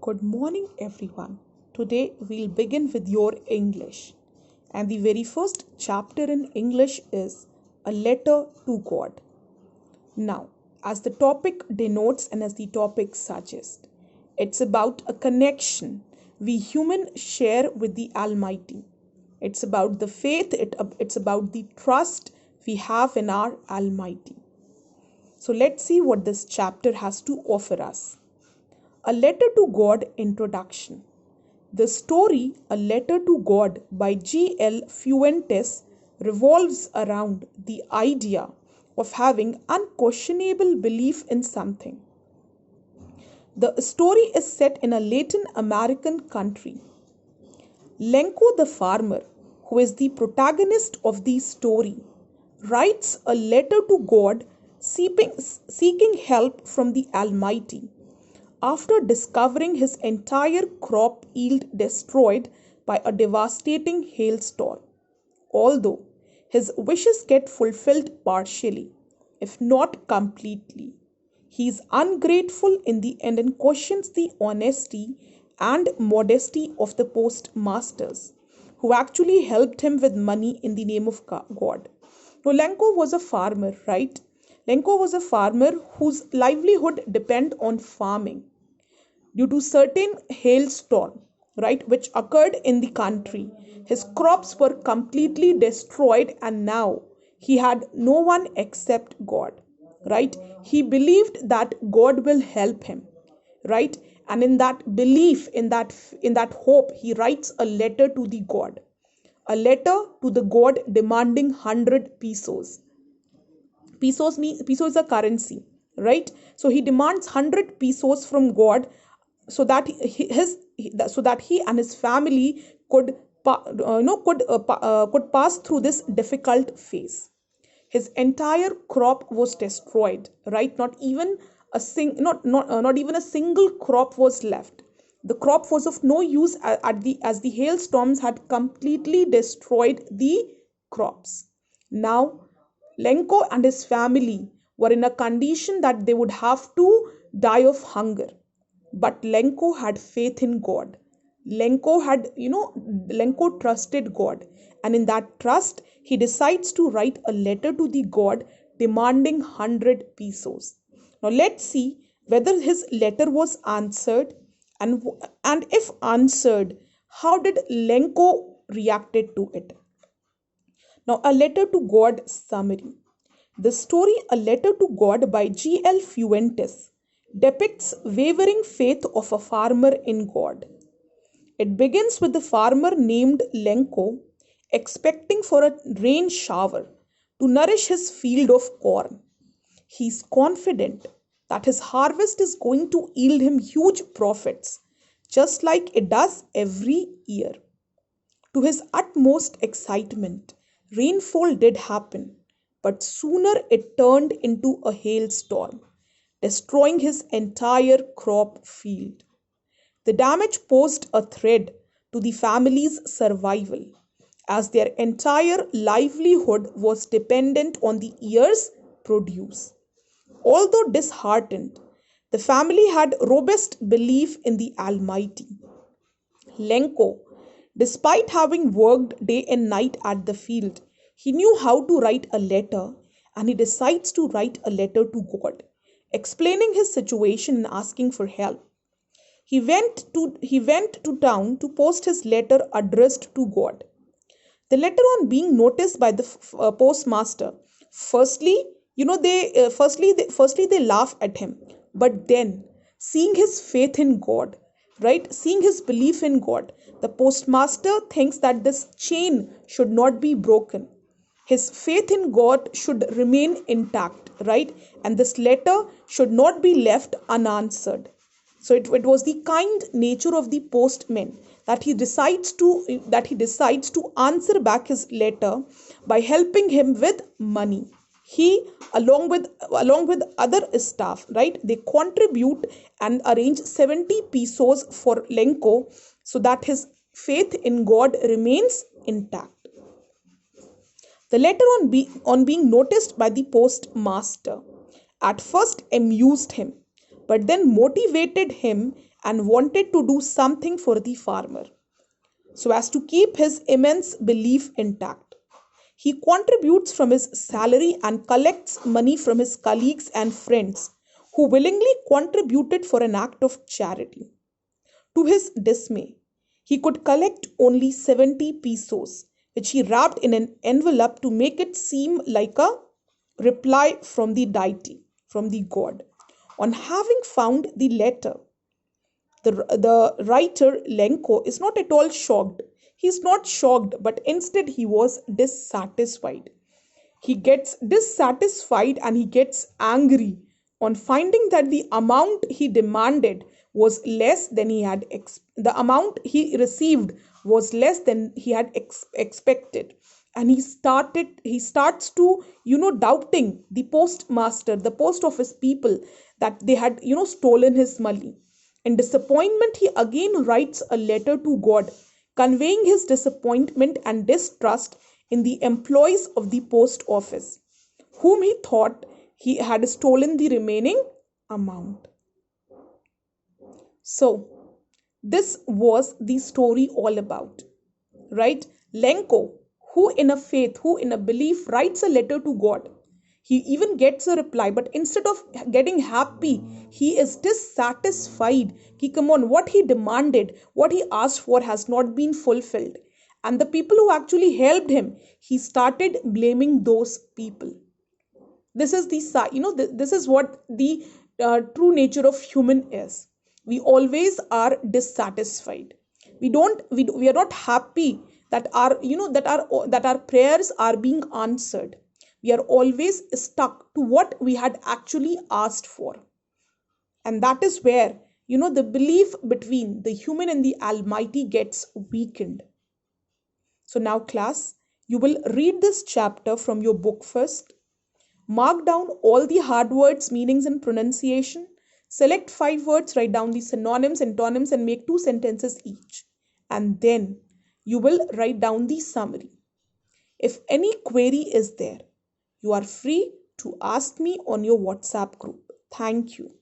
Good morning, everyone. Today we'll begin with your English. And the very first chapter in English is A Letter to God. Now, as the topic denotes and as the topic suggests, it's about a connection we humans share with the Almighty. It's about the faith, it's about the trust we have in our Almighty. So let's see what this chapter has to offer us. A Letter to God Introduction. The story A Letter to God by G.L. Fuentes revolves around the idea of having unquestionable belief in something. The story is set in a Latin American country. Lenko the farmer, who is the protagonist of the story, writes a letter to God seeking help from the Almighty after discovering his entire crop yield destroyed by a devastating hailstorm. Although his wishes get fulfilled partially, if not completely, he is ungrateful in the end and questions the honesty and modesty of the postmasters, who actually helped him with money in the name of God. Now, Lenko was a farmer, right? Lenko was a farmer whose livelihood depended on farming. Due to certain hailstorm, right, which occurred in the country, his crops were completely destroyed, and now he had no one except God, right? He believed that God will help him, right? And in that belief, in that hope, he writes a letter to the God, a letter to the God demanding 100 pesos. Peso is a currency, right? So he demands 100 pesos from God so that he and his family could could pass through this difficult phase. His entire crop was destroyed, right? Not even a single crop was left. The crop was of no use as the hailstorms had completely destroyed the crops. Now Lenko and his family were in a condition that they would have to die of hunger. But Lenko had faith in God. Lenko trusted God. And in that trust, he decides to write a letter to the God demanding 100 pesos. Now let's see whether his letter was answered, and if answered, how did Lenko reacted to it. Now, A Letter to God summary. The story A Letter to God by G.L. Fuentes depicts wavering faith of a farmer in God. It begins with the farmer named Lenko expecting for a rain shower to nourish his field of corn. He is confident that his harvest is going to yield him huge profits, just like it does every year. To his utmost excitement, rainfall did happen, but sooner it turned into a hailstorm, destroying his entire crop field. The damage posed a threat to the family's survival, as their entire livelihood was dependent on the year's produce. Although disheartened, the family had robust belief in the Almighty. Lenko, despite having worked day and night at the field, he knew how to write a letter, and he decides to write a letter to God, explaining his situation and asking for help. He went to town to post his letter addressed to God. The letter on being noticed by the postmaster, firstly, firstly they laugh at him, but then seeing his faith in God, right, seeing his belief in God, the postmaster thinks that this chain should not be broken. His faith in God should remain intact, right? And this letter should not be left unanswered. So it was the kind nature of the postman that he decides to answer back his letter by helping him with money. He, along with other staff, right, they contribute and arrange 70 pesos for Lenko so that his faith in God remains intact. The letter on being noticed by the postmaster at first amused him, but then motivated him and wanted to do something for the farmer so as to keep his immense belief intact. He contributes from his salary and collects money from his colleagues and friends who willingly contributed for an act of charity. To his dismay, he could collect only 70 pesos, which he wrapped in an envelope to make it seem like a reply from the deity, from the god. On having found the letter, the writer Lenko is not at all shocked. He's not shocked, but instead he was dissatisfied. He gets dissatisfied and he gets angry on finding that the amount he demanded was less than the amount he received was less than he had expected, and he starts to doubting the postmaster, the post office people, that they had stolen his money. In disappointment, he again writes a letter to God, conveying his disappointment and distrust in the employees of the post office, whom he thought he had stolen the remaining amount. So, this was the story all about, right? Lenko, who in a faith, who in a belief writes a letter to God. He even gets a reply, but instead of getting happy, he is dissatisfied. Come on, what he demanded, what he asked for has not been fulfilled. And the people who actually helped him, he started blaming those people. This is this is what the true nature of human is. We always are dissatisfied. We are not happy that our prayers are being answered. We are always stuck to what we had actually asked for. And that is where, the belief between the human and the Almighty gets weakened. So now, class, you will read this chapter from your book first. Mark down all the hard words, meanings, and pronunciation. Select 5 words, write down the synonyms, antonyms, and make 2 sentences each. And then you will write down the summary. If any query is there, you are free to ask me on your WhatsApp group. Thank you.